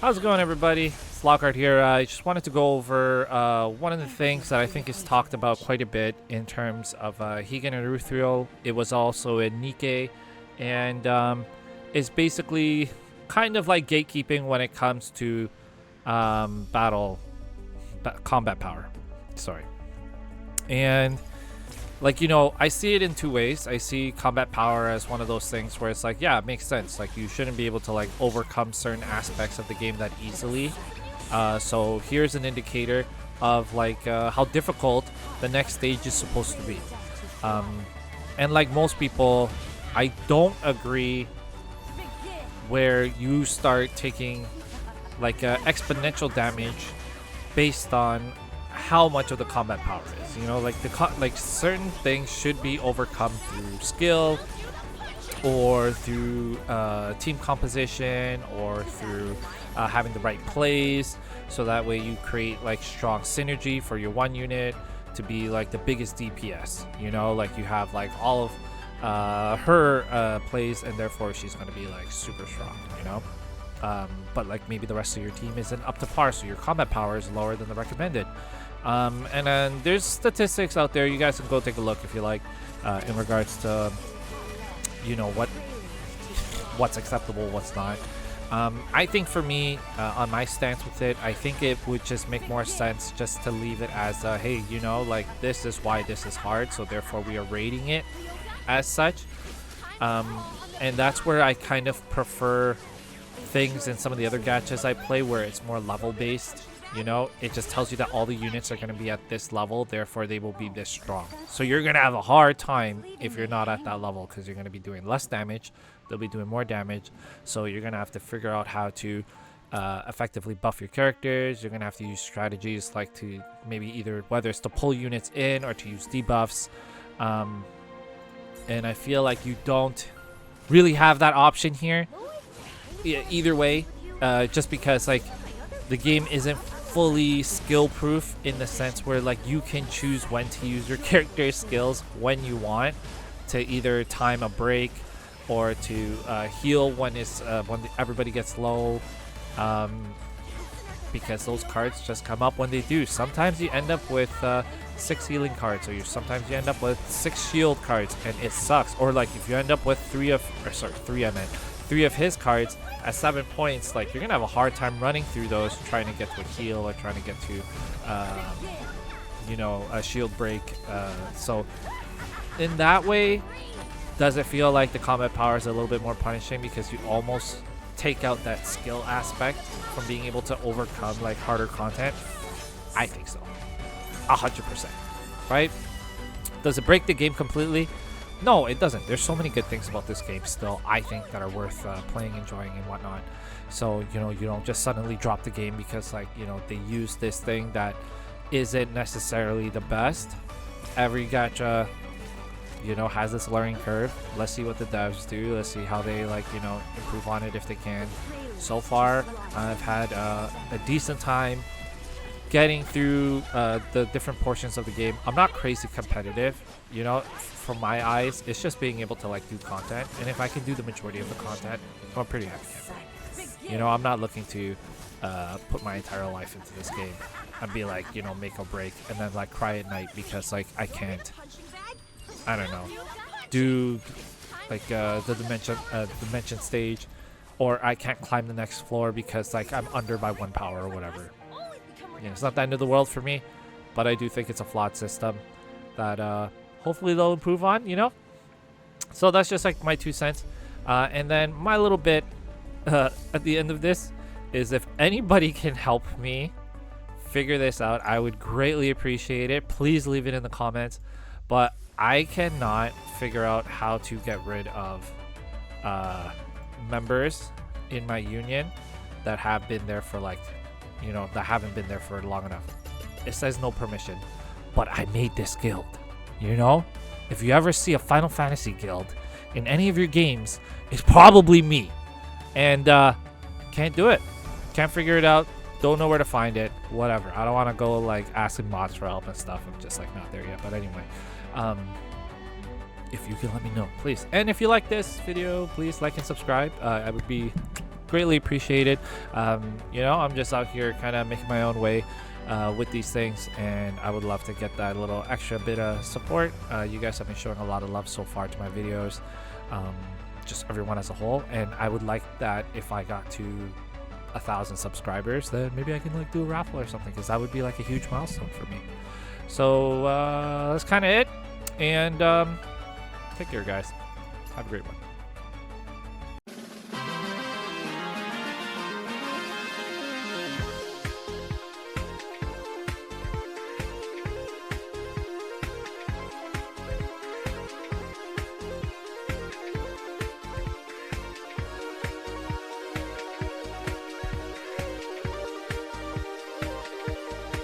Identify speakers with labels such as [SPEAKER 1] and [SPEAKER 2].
[SPEAKER 1] How's it going, everybody? It's Lockhart here. I just wanted to go over one of the things that I think is talked about quite a bit in terms of Higan and Ruthiel. It was also in Nikke, and is basically kind of like gatekeeping when it comes to combat power. Sorry. And I see it in two ways. I see combat power as one of those things where it's like, yeah, it makes sense. Like, you shouldn't be able to like overcome certain aspects of the game that easily. So here's an indicator of like how difficult the next stage is supposed to be. And like most people, I don't agree where you start taking like exponential damage based on how much of the combat power is. You know, like certain things should be overcome through skill or through team composition or through having the right plays, so that way you create like strong synergy for your one unit to be like the biggest DPS. You know, like you have like all of her plays, and therefore she's going to be like super strong, you know. But like maybe the rest of your team isn't up to par, so your combat power is lower than the recommended. And then there's statistics out there. You guys can go take a look if you like, in regards to, you know, what's acceptable, what's not. I think for me, on my stance with it, I think it would just make more sense just to leave it as, hey, you know, like this is why this is hard, so therefore we are rating it as such. And that's where I kind of prefer things in some of the other gachas I play, where it's more level based. You know, it just tells you that all the units are going to be at this level, therefore they will be this strong. So you're going to have a hard time if you're not at that level, because you're going to be doing less damage, they'll be doing more damage. So you're going to have to figure out how to effectively buff your characters. You're going to have to use strategies like to maybe either whether it's to pull units in or to use debuffs. And I feel like you don't really have that option here. Either way, just because like the game isn't fully skill proof in the sense where like you can choose when to use your character's skills when you want, to either time a break or to heal when everybody gets low, because those cards just come up when they do. Sometimes you end up with 6 healing cards, or sometimes you end up with 6 shield cards, and it sucks. Or like if you end up with 3 of his cards at 7 points, like you're gonna have a hard time running through those, trying to get to a heal or trying to get to a shield break. So in that way, does it feel like the combat power is a little bit more punishing, because you almost take out that skill aspect from being able to overcome like harder content? I think so, 100%. Right? Does it break the game completely? No, it doesn't. There's so many good things about this game still, I think, that are worth playing, enjoying, and whatnot. So, you know, you don't just suddenly drop the game because, like, you know, they use this thing that isn't necessarily the best. Every gacha, you know, has this learning curve. Let's see what the devs do. Let's see how they, like, you know, improve on it if they can. So far, I've had a decent time getting through the different portions of the game. I'm not crazy competitive, you know. From my eyes, it's just being able to like do content, and if I can do the majority of the content, I'm pretty happy. You know, I'm not looking to put my entire life into this game and be like, you know, make or break, and then like cry at night because like I can't, I don't know, do like the dimension stage, or I can't climb the next floor because like I'm under by 1 power or whatever. You know, it's not the end of the world for me, but I do think it's a flawed system that hopefully they'll improve on, you know. So that's just like my 2 cents. And then my little bit at the end of this is, if anybody can help me figure this out, I would greatly appreciate it. Please leave it in the comments. But I cannot figure out how to get rid of members in my union that have been there for like, you know, that haven't been there for long enough. It says no permission, but I made this guild. You know, if you ever see a Final Fantasy guild in any of your games, it's probably me. And can't do it. Can't figure it out. Don't know where to find it. Whatever. I don't want to go like asking mods for help and stuff. I'm just like not there yet. But anyway, if you can let me know, please. And if you like this video, please like and subscribe. I would be greatly appreciated. You know, I'm just out here kind of making my own way with these things, and I would love to get that little extra bit of support. You guys have been showing a lot of love so far to my videos, just everyone as a whole, and I would like that if I got to 1,000 subscribers, then maybe I can like do a raffle or something, because that would be like a huge milestone for me. So that's kind of it, and take care, guys. Have a great one.